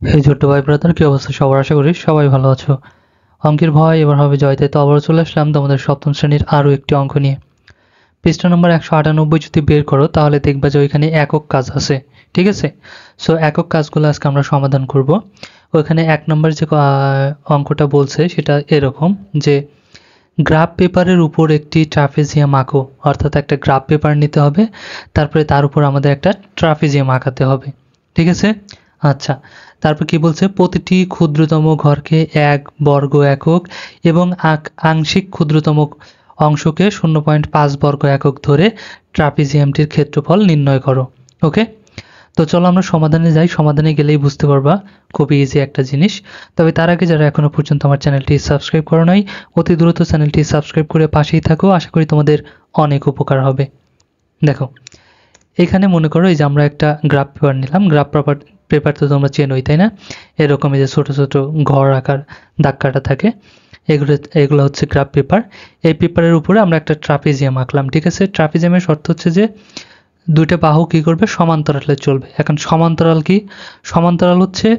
এই ছোট্ট ভাই ব্রাদার, কি অবস্থা সবার? আশা করি সবাই ভালো আছো। অঙ্কের ভয় এবার হবে জয়, তাই তো আবারও চলে আসলাম তোমাদের সপ্তম শ্রেণীর আরও একটি অঙ্ক নিয়ে। পৃষ্ঠা নম্বর 198 যদি বের করো তাহলে দেখবা যে ওইখানে একক কাজ আছে। ঠিক আছে, সো একক কাজগুলো আজকে আমরা সমাধান করব। ওইখানে 1 নম্বর যে অঙ্কটা বলছে সেটা এরকম যে গ্রাফ পেপারের উপর একটি ট্রাপিজিয়াম আঁকো, অর্থাৎ একটা গ্রাফ পেপার নিতে হবে, তারপরে তার উপর আমাদের একটা ট্রাপিজিয়াম আঁকাতে হবে। ঠিক আছে, আচ্ছা। তারপর কি বলছে, প্রতিটি ক্ষুদ্রতম ঘরকে 1 বর্গ একক এবং আংশিক ক্ষুদ্রতম অংশকে 0.5 বর্গ একক ধরে ট্রাপিজিয়ামটির ক্ষেত্রফল নির্ণয় করো। ওকে, তো চলো আমরা সমাধানে যাই। সমাধানে গেলেই বুঝতে পারবা খুবই ইজি একটা জিনিস। তবে তার আগে যারা এখনো পর্যন্ত আমার চ্যানেলটি সাবস্ক্রাইব করো নাই, অতি দ্রুত চ্যানেলটি সাবস্ক্রাইব করে পাশেই থাকো, আশা করি তোমাদের অনেক উপকার হবে। দেখো, এখানে মনে করো এই যে আমরা একটা গ্রাফ পেপার নিলাম। গ্রাফ পেপার তো তোমরা চেনোই, তাই না? এরকম এই যে ছোট ছোট ঘর আকার দাগ কাটা থাকে, এগুলো এগুলো হচ্ছে গ্রাফ পেপার। এই পেপারের উপরে আমরা একটা ট্রাপিজিয়াম আঁকলাম। ঠিক আছে, ট্রাপিজিয়ামের শর্ত হচ্ছে যে দুইটা বাহু কি করবে, সমান্তরালে চলবে। এখন সমান্তরাল কি? সমান্তরাল হচ্ছে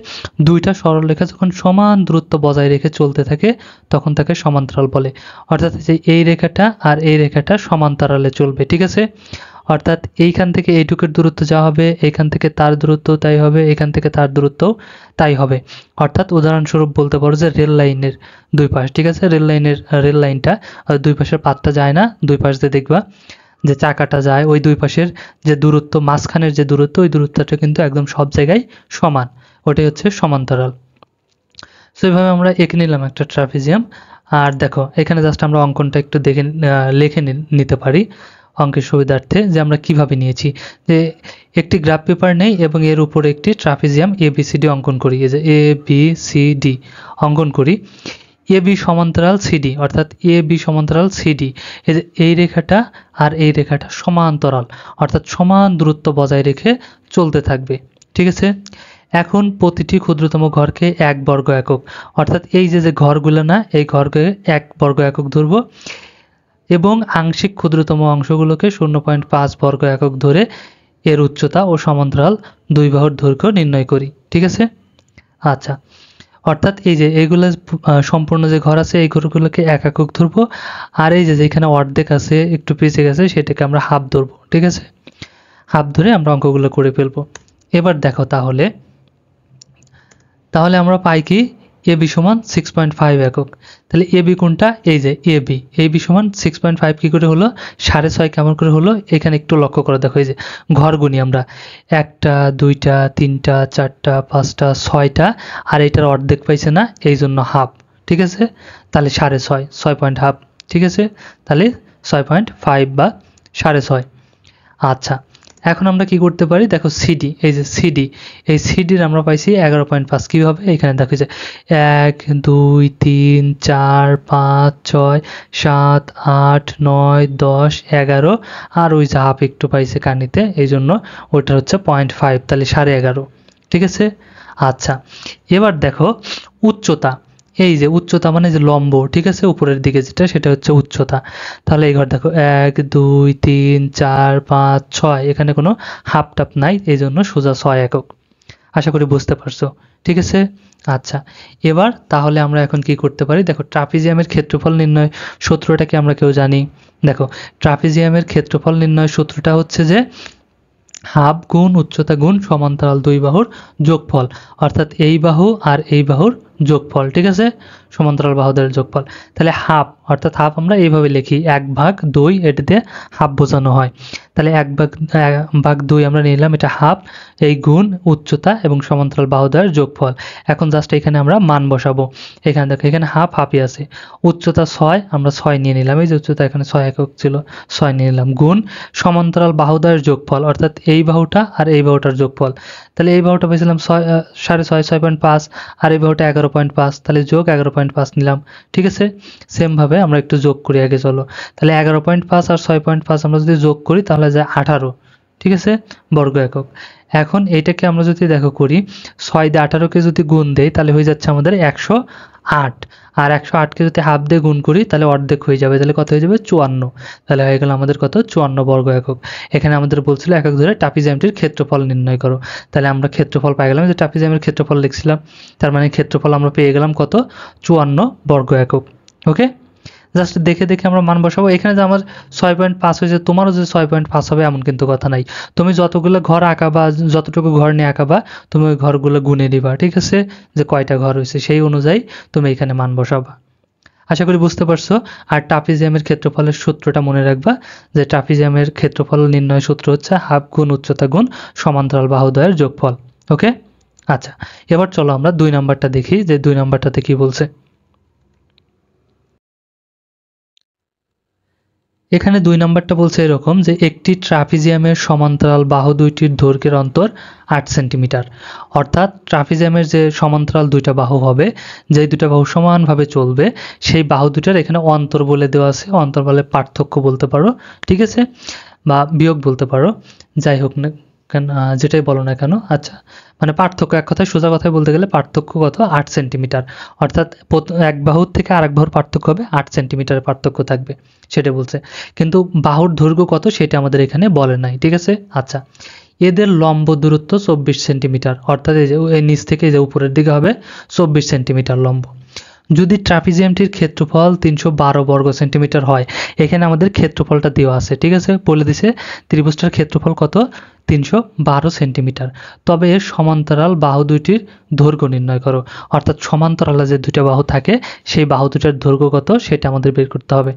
দুইটা সরলরেখা যখন সমান দূরত্ব বজায় রেখে চলতে থাকে তখন তাকে সমান্তরাল বলে। অর্থাৎ যে এই রেখাটা আর এই রেখাটা সমান্তরালে চলবে। ঠিক আছে, অর্থাৎ এইখান থেকে এইটুকুর দূরত্ব যা হবে, এইখান থেকে তার দূরত্ব তাই হবে, এখান থেকে তার দূরত্ব তাই হবে। অর্থাৎ উদাহরণস্বরূপ বলতে পারো যে রেল লাইনের দুই পাশ। ঠিক আছে, রেল লাইনটা দুই পাশের পাতটা যায় না, দুই পাশ দিয়ে দেখবা যে চাকাটা যায়, ওই দুই পাশের যে দূরত্ব, মাঝখানের যে দূরত্ব, ওই দূরত্বটা কিন্তু একদম সব জায়গায় সমান। ওটাই হচ্ছে সমান্তরাল। সো এইভাবে আমরা এঁকে নিলাম একটা ট্রাপিজিয়াম। আর দেখো এখানে জাস্ট আমরা অঙ্কনটা একটু দেখে লিখে নিতে পারি অঙ্কের সুবিধার্থে, যে আমরা কিভাবে নিয়েছি। যে একটি গ্রাফ পেপার নেই এবং এর উপরে একটি ট্রাপিজিয়াম ABCD অঙ্কন করি। এই যে ABCD অঙ্কন করি। AB সমান্তরাল CD, অর্থাৎ AB সমান্তরাল CD। এই যে এই রেখাটা আর এই রেখাটা সমান্তরাল, অর্থাৎ সমান দূরত্ব বজায় রেখে চলতে থাকবে। ঠিক আছে, এখন প্রতিটি ক্ষুদ্রতম ঘরকে 1 বর্গ একক, অর্থাৎ এই যে যে ঘরগুলো না, এই ঘরকে 1 বর্গ একক ধরবো এবং আংশিক ক্ষুদ্রতম অংশগুলোকে 0.5 বর্গ একক ধরে এর উচ্চতা ও সমান্তরাল দুই বাহুর দৈর্ঘ্য নির্ণয় করি। ঠিক আছে, আচ্ছা। অর্থাৎ এই যে এইগুলো সম্পূর্ণ যে ঘর আছে এই ঘরগুলোকে 1 একক ধরবো, আর এই যে যেখানে অর্ধেক আছে একটু পিছিয়ে গেছে সেটাকে আমরা হাফ ধরবো। ঠিক আছে, হাফ ধরে আমরা অঙ্কগুলো করে ফেলবো। এবার দেখো তাহলে তাহলে আমরা পাই কি, AB সমান 6.5 একক। তাহলে AB কোনটা? এই যে AB সমান 6.5 কি করে হলো, 6.5 কেমন করে হলো? এখানে একটু লক্ষ্য করে দেখো, এই যে ঘর গুনি আমরা, 1টা 2টা 3টা 4টা 5টা 6টা, আর এটার অর্ধেক পাইছে না, এই জন্য হাফ। ঠিক আছে, তাহলে 6.5, 6.5। ঠিক আছে, তাহলে 6.5 বা 6.5। আচ্ছা, এখন আমরা কি করতে পারি, দেখো সিডি, এই যে সিডি, এই সিডির আমরা পাইছি 11.5। কীভাবে? এখানে দেখো যে 1 2 3 4 5 6 7 8 9 10 11, আর ওই যে হাফ একটু পাইছে কানিতে, এই জন্য ওইটা হচ্ছে 0.5, তাহলে 11.5। ঠিক আছে, আচ্ছা। এবার দেখো উচ্চতা, এই যে উচ্চতা মানে যে লম্ব, ঠিক আছে, উপরের দিকে যেটা সেটা হচ্ছে উচ্চতা। তাহলে এই ঘর দেখো 1 2 3 4 5 6, এখানে কোনো হাফ টাপ নাই, এই জন্য সোজা 6 একক। আশা করি বুঝতে পারছো। ঠিক আছে, আচ্ছা। এবার তাহলে আমরা এখন কি করতে পারি, দেখো ট্রাপিজিয়ামের ক্ষেত্রফল নির্ণয় সূত্রটা কি আমরা কেউ জানি? দেখো ট্রাপিজিয়ামের ক্ষেত্রফল নির্ণয় সূত্রটা হচ্ছে যে হাফ গুণ উচ্চতা গুণ সমান্তরাল দুই বাহুর যোগফল, অর্থাৎ এই বাহু আর এই বাহুর যোগফল। ঠিক আছে, সমান্তরাল বাহুদের যোগফল। তাহলে হাফ, অর্থাৎ হাফ আমরা এইভাবে লিখি 1/2, এটা দিয়ে হাফ বোঝানো হয়। তাহলে 1/2 আমরা নিলাম, এটা হাফ, এই গুণ উচ্চতা এবং সমান্তরাল বাহুদের যোগফল। এখন জাস্ট এখানে আমরা মান বসাবো। এখানে দেখো এখানে হাফ হাফই আছে, উচ্চতা 6 আমরা 6 নিয়ে নিলাম, এই যে উচ্চতা এখানে 6 একক ছিল, 6 নিয়ে নিলাম, গুণ সমান্তরাল বাহুদ্বয়ের যোগফল, অর্থাৎ এই বাহুটা আর এই বাহুটার যোগফল। তাহলে এই বাহুটা পেয়েছিলাম 6.5, 6.5, আর এই বাহুটা 11.5, তাহলে যোগ 11.5 নিলাম। ঠিক আছে, সেমভাবে আমরা একটু যোগ করি আগে, চলো। তাহলে 11.5 আর 6.5 আমরা যদি যোগ করি তাহলে যায় 18। ঠিক আছে, বর্গ একক। এখন এইটাকে আমরা যদি দেখো করি, 6 দিয়ে 18কে যদি গুণ দেই তাহলে হয়ে যাচ্ছে আমাদের 8, আর 108কে যদি হাফ দিয়ে গুণ করি তাহলে অর্ধেক হয়ে যাবে, তাহলে কত হয়ে যাবে 54, তাহলে হয়ে গেল আমাদের কত 54 বর্গ একক। এখানে আমাদের বলছিল একক ধরে ট্রাপিজিয়ামটির ক্ষেত্রফল নির্ণয় করো, তাহলে আমরা ক্ষেত্রফল পেয়ে গেলাম, যে ট্রাপিজিয়ামের ক্ষেত্রফল লিখছিলাম, তার মানে ক্ষেত্রফল আমরা পেয়ে গেলাম কত 54 বর্গ একক। ওকে, জাস্ট দেখে দেখে আমরা মান বসাবো। এখানে যে আমার 6.5 হয়েছে, তোমারও যে 6.5 হবে এমন কিন্তু কথা নাই, তুমি যতগুলো ঘর আঁকাবা, যতটুকু ঘর নিয়ে আঁকাবা তুমি ওই ঘরগুলো গুনে দিবা, ঠিক আছে, যে কয়টা ঘর হয়েছে সেই অনুযায়ী তুমি এখানে মান বসাবা। আশা করি বুঝতে পারছো। আর ট্রাপিজিয়ামের ক্ষেত্রফলের সূত্রটা মনে রাখবা, যে ট্রাপিজিয়ামের ক্ষেত্রফল নির্ণয় সূত্র হচ্ছে হাফ গুণ উচ্চতা গুণ সমান্তরাল বাহুদ্বয়ের যোগফল। ওকে, আচ্ছা, এবার চলো আমরা 2 নাম্বারটা দেখি, যে 2 নাম্বারটাতে কি বলছে। এখানে 2 নাম্বারটা বলছে এরকম, যে একটি ট্রাপিজিয়ামের সমান্তরাল বাহু দুইটির দৈর্ঘ্যের অন্তর 8 সেন্টিমিটার। অর্থাৎ ট্রাপিজিয়ামের যে সমান্তরাল দুইটা বাহু হবে, যে দুটা বাহু সমানভাবে চলবে, সেই বাহু দুটার এখানে অন্তর বলে দেওয়া আছে, অন্তর বলে পার্থক্য বলতে পারো, ঠিক আছে, বা বিয়োগ বলতে পারো, যাই হোক না কেন, যেটাই বলো না কেন। আচ্ছা, মানে পার্থক্য, এক কথায় সোজা কথায় বলতে গেলে পার্থক্য কত 8 সেন্টিমিটার। অর্থাৎ এক বাহুর থেকে আরেক বাহুর পার্থক্য হবে 8 সেন্টিমিটারের পার্থক্য থাকবে, সেটা বলছে। কিন্তু বাহুর দৈর্ঘ্য কত সেটা আমাদের এখানে বলে নাই, ঠিক আছে। আচ্ছা, এদের লম্ব দূরত্ব 24 সেন্টিমিটার, অর্থাৎ এই যে এই নিচ থেকে এই যে উপরের দিকে হবে 24 সেন্টিমিটার লম্ব। যদি ট্রাপিজিয়ামটির ক্ষেত্রফল 312 বর্গ সেন্টিমিটার হয়, এখানে আমাদের ক্ষেত্রফলটা দেওয়া আছে, ঠিক আছে, বলে দিছে ত্রিভুজটার ক্ষেত্রফল কত 312 সেন্টিমিটার, তবে এর সমান্তরাল বাহু দুইটির দৈর্ঘ্য নির্ণয় করো। অর্থাৎ সমান্তরালে যে দুইটা বাহু থাকে সেই বাহু দুটার দৈর্ঘ্য কত সেটা আমাদের বের করতে হবে।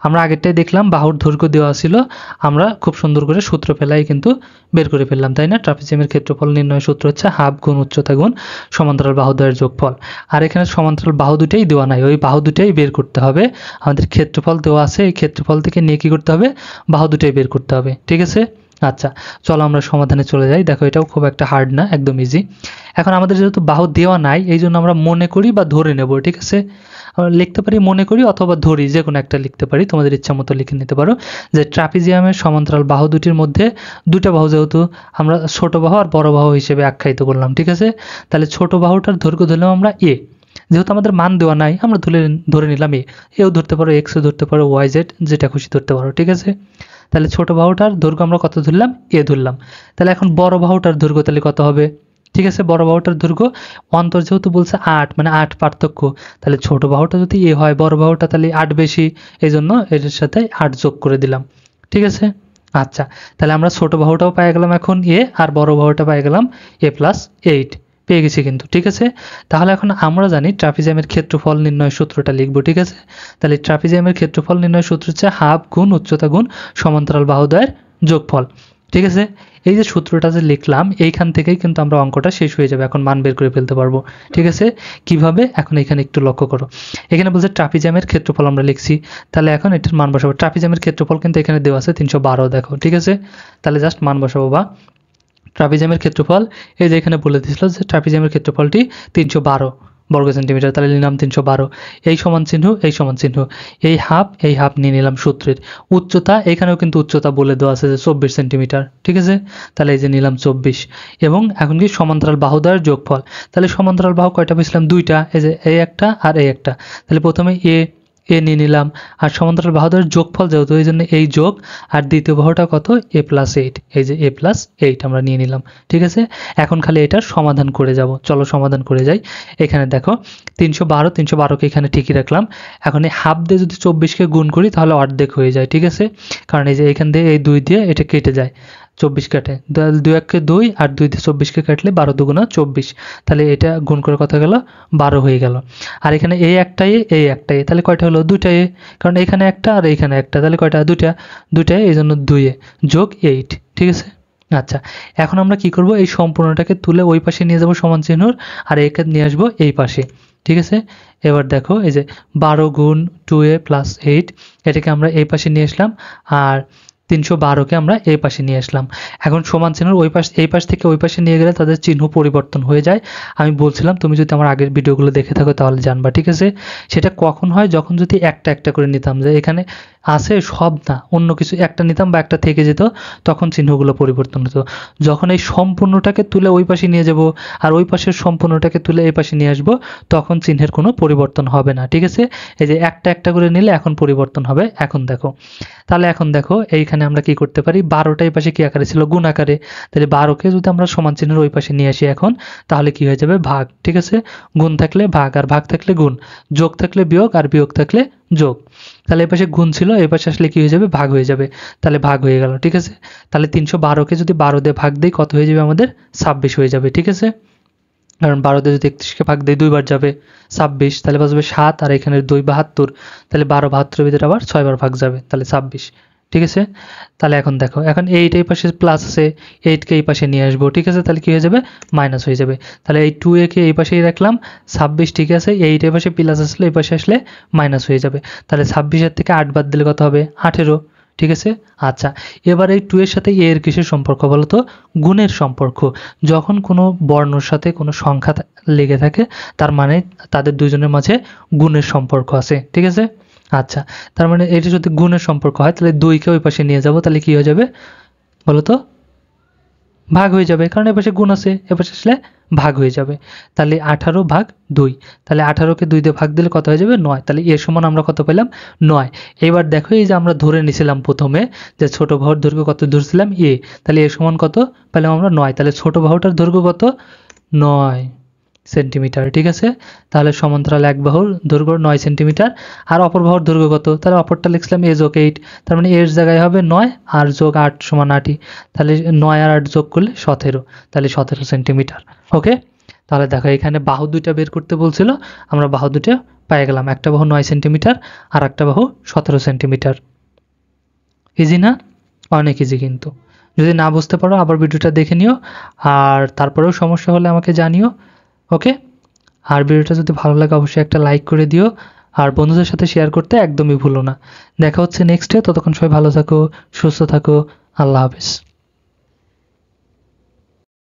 আমরা আগেরটাই দেখলাম বাহুর দৈর্ঘ্য দেওয়া ছিল, আমরা খুব সুন্দর করে সূত্র ফেলাই কিন্তু বের করে ফেললাম, তাই না। ট্রাপিজিয়ামের ক্ষেত্রফল নির্ণয় সূত্র হচ্ছে হাফ গুণ উচ্চতা গুণ সমান্তরাল বাহুদ্বয়ের যোগফল। আর এখানে সমান্তরাল বাহু দুটাই দেওয়া নাই, ওই বাহু দুটাই বের করতে হবে। আমাদের ক্ষেত্রফল দেওয়া আছে, এই ক্ষেত্রফল থেকে নিয়ে কি করতে হবে, বাহু দুটাই বের করতে হবে, ঠিক আছে। আচ্ছা, চলো আমরা সমাধানে চলে যাই। দেখো এটাও খুব একটা হার্ড না, একদম ইজি। এখন আমাদের যেহেতু বাহু দেওয়া নাই, এই জন্য আমরা মনে করি বা ধরে নেব, ঠিক আছে। আমরা লিখতে পারি মনে করি অথবা ধরি, যে কোনো একটা লিখতে পারি, তোমাদের ইচ্ছা মতো লিখে নিতে পারো, যে ট্রাপিজিয়ামের সমান্তরাল বাহু দুটির মধ্যে দুটা বাহু যেহেতু আমরা ছোট বাহু আর বড় বাহু হিসেবে আখ্যায়িত করলাম, ঠিক আছে। তাহলে ছোট বাহুটার দৈর্ঘ্য ধরলাম আমরা এ, যেহেতু আমাদের মান দেওয়া নাই আমরা ধরে নিলাম এও ধরতে পারো, এক্সও ধরতে পারো, ওয়াই জেড যেটা খুশি ধরতে পারো, ঠিক আছে। তাহলে ছোট বাহুটার দৈর্ঘ্য আমরা কত ধরলাম, এ ধরলাম। তাহলে এখন বড় বাহুটার দৈর্ঘ্য তাহলে কত হবে, ঠিক আছে। বড় বাহুটার দৈর্ঘ্য অন্তর যেহেতু বলছে 8, মানে 8 পার্থক্য, তাহলে ছোট বাহুটা যদি এ হয়, বড় বাহুটা তাহলে 8 বেশি, এই জন্য এর সাথে 8 যোগ করে দিলাম, ঠিক আছে। আচ্ছা, তাহলে আমরা ছোট বাহুটাও পেয়ে গেলাম এখন এ, আর বড় বাহুটা পেয়ে গেলাম a+8 পেয়ে গেছি কিন্তু, ঠিক আছে। তাহলে এখন আমরা জানি ট্রাপিজিয়ামের ক্ষেত্রফল নির্ণয় সূত্রটা লিখবো, ঠিক আছে। তাহলে ট্রাপিজিয়ামের ক্ষেত্রফল নির্ণয় সূত্র হচ্ছে হাফ গুণ উচ্চতা গুণ সমান্তরাল বাহুদ্বয়ের যোগফল, ঠিক আছে। এই যে সূত্রটা যে লিখলাম, এইখান থেকেই কিন্তু আমরা অঙ্কটা শেষ হয়ে যাবে, এখন মান বের করে ফেলতে পারবো, ঠিক আছে। কিভাবে, এখন এখানে একটু লক্ষ্য করো। এখানে বলছে ট্রাপিজিয়ামের ক্ষেত্রফল আমরা লিখছি, তাহলে এখন এটার মান বসাবো। ট্রাপিজিয়ামের ক্ষেত্রফল কিন্তু এখানে দেওয়া আছে 312, দেখো, ঠিক আছে। তাহলে জাস্ট মান বসাবো, বা ট্রাপিজিয়ামের ক্ষেত্রফল এই যে এখানে বলে দিয়েছিল যে ট্রাপিজিয়ামের ক্ষেত্রফলটি 312 বর্গ সেন্টিমিটার, তাহলে নিলাম 312, এই সমান চিহ্ন এই সমান চিহ্ন, এই হাফ নিয়ে নিলাম সূত্রের। উচ্চতা এখানেও কিন্তু উচ্চতা বলে দেওয়া আছে যে 24 সেন্টিমিটার, ঠিক আছে। তাহলে এই যে নিলাম 24, এবং এখন কি সমান্তরাল বাহুদ্বয়ের যোগফল। তাহলে সমান্তরাল বাহু কয়টা পেয়েছিলাম, দুইটা, এই যে এই একটা আর এই একটা। তাহলে প্রথমে এ নিয়ে নিলাম, আর সমান্তরাল বাহুদ্বয়ের যোগফল যেহেতু এই জন্য এই যোগ, আর দ্বিতীয় বাহুটা কত a+8, এই যে a+8 আমরা নিয়ে নিলাম, ঠিক আছে। এখন খালি এটার সমাধান করে যাব, চলো সমাধান করে যাই। এখানে দেখো 312কে এখানে ঠিকই রাখলাম। এখন এই হাফ দিয়ে যদি 24কে গুণ করি তাহলে অর্ধেক হয়ে যায়, ঠিক আছে, কারণ এই যে এখান দিয়ে এই 2 দিয়ে এটা কেটে যায়, 24 কাটে, 2 1 কে 2, আর 2 দিয়ে 24কে কাটলে 12 দুগুণা 24, তাহলে এটা গুণ করে কত গেল, 12 হয়ে গেল। আর এখানে এই একটাই, তাহলে কয়টা হলো, দুইটাই, কারণ এখানে একটা আর এইখানে একটা, তাহলে কয়টা, দুইটাই, এই জন্য 2 যোগ 8, ঠিক আছে। আচ্ছা, এখন আমরা কি করব, এই সম্পূর্ণটাকে তুলে ওই পাশে নিয়ে যাব সমান চিহ্নর, আর একে নিয়ে আসবো এই পাশে, ঠিক আছে। এবার দেখো এই যে 12 গুণ 2a+8, এটাকে আমরা এই পাশে নিয়ে আসলাম, আর 312কে আমরা এই পাশে নিয়ে আসলাম। এখন সমান চিহ্নের এই পাশ থেকে ওই পাশে নিয়ে গেলে তাদের চিহ্ন পরিবর্তন হয়ে যায়। আমি বলছিলাম, তুমি যদি আমার আগের ভিডিওগুলো দেখে থাকো তাহলে জানবা, ঠিক আছে? সেটা কখন হয়, যখন যদি একটা একটা করে নিতাম, যে এখানে আছে সব না, অন্য কিছু একটা নিতাম বা একটা থেকে যেত, তখন চিহ্নগুলো পরিবর্তন হতো। যখন এই সম্পূর্ণটাকে তুলে ওই পাশে নিয়ে যাব আর ওই পাশের সম্পূর্ণটাকে তুলে এই পাশে নিয়ে আসবো, তখন চিহ্নের কোনো পরিবর্তন হবে না, ঠিক আছে? এই যে একটা একটা করে নিলে এখন পরিবর্তন হবে। এখন দেখো, তাহলে এখন দেখো এইখানে আমরা কি করতে পারি, 12টা এই পাশে কি আকারে ছিল, গুণ আকারে। তাহলে 12কে যদি আমরা সমান চিহ্নের ওই পাশে নিয়ে আসি এখন, তাহলে কি হয়ে যাবে, ভাগ, ঠিক আছে? গুণ থাকলে ভাগ, আর ভাগ থাকলে গুণ, যোগ থাকলে বিয়োগ, আর বিয়োগ থাকলে যোগ। তাহলে এই পাশে গুণ ছিল, এই পাশে আসলে কি হয়ে যাবে, ভাগ হয়ে যাবে। তাহলে ভাগ হয়ে গেল, ঠিক আছে? তাহলে 312কে যদি 12 দিয়ে ভাগ দিই কত হয়ে যাবে আমাদের, 26 হয়ে যাবে, ঠিক আছে? কারণ 12 দিয়ে যদি 31কে ভাগ দিই 2 বার যাবে 26, তাহলে বাঁচবে 7, আর এখানে 2 72, তাহলে 12 72 ভিতরে আবার 6 বার ভাগ যাবে, তাহলে 26, ঠিক আছে? তাহলে এখন দেখো, এখন 8 এই পাশে প্লাস আছে, 8কে এই পাশে নিয়ে আসবো, ঠিক আছে? তাহলে কি হয়ে যাবে, মাইনাস হয়ে যাবে। তাহলে এই 2a কে এই পাশেই রাখলাম, 26, ঠিক আছে? 8 এই পাশে প্লাস আসলে এই পাশে আসলে মাইনাস হয়ে যাবে। তাহলে 26-এর থেকে 8 বাদ দিলে কত হবে, 18, ঠিক আছে? আচ্ছা, এবার এই 2 এর সাথে a এর কিসের সম্পর্ক বলো তো, গুণের সম্পর্ক। যখন কোনো বর্ণর সাথে কোনো সংখ্যা লেগে থাকে, তার মানে তাদের দুইজনের মাঝে গুণের সম্পর্ক আছে, ঠিক আছে? আচ্ছা, তার মানে এটা যদি গুণের সম্পর্ক হয়, তাহলে 2কে ওই পাশে নিয়ে যাব, তাহলে কি হয়ে যাবে বলো তো, ভাগ হয়ে যাবে, কারণ এ পাশে গুণ আছে, এ পাশে আসলে ভাগ হয়ে যাবে। তাহলে 18 ভাগ 2, তাহলে 18কে 2 দিয়ে ভাগ দিলে কত হয়ে যাবে, 9। তাহলে এর সমান আমরা কত পেলাম, 9। এবার দেখো, এই যে আমরা ধরে নিছিলাম প্রথমে যে ছোট বাহুর দৈর্ঘ্য কত ধরছিলাম, a, তাহলে এর সমান কত পেলাম আমরা, 9। তাহলে ছোট বাহুটার দৈর্ঘ্য কত, 9 সেন্টিমিটার, ঠিক আছে? তাহলে সমান্তরাল এক বাহুর দৈর্ঘ্য 9 সেন্টিমিটার। আর অপর বাহুর দৈর্ঘ্য কত, তাহলে অপরটা লিখলাম a যোগ 8, তার মানে এর জায়গায় হবে 9 আর যোগ 8 সমান 8ই, তাহলে 9 আর 8 যোগ করলে 17, তাহলে 17 সেন্টিমিটার। ওকে, তাহলে দেখো এখানে বাহু দুইটা বের করতে বলছিল, আমরা বাহু দুটো পেয়ে গেলাম, একটা বাহু 9 সেন্টিমিটার আর একটা বাহু 17 সেন্টিমিটার। ইজি না? অনেক ইজি। কিন্তু যদি না বুঝতে পারো আবার ভিডিওটা দেখে নিও, আর তারপরেও সমস্যা হলে আমাকে জানিও। ওকে, আর ভিডিওটা যদি ভালো লাগে অবশ্যই একটা লাইক করে দিও, আর বন্ধুদের সাথে শেয়ার করতে একদমই ভুলো না। দেখা হচ্ছে নেক্সটে, ততক্ষণ সবাই ভালো থাকো, সুস্থ থাকো, আল্লাহ হাফেজ।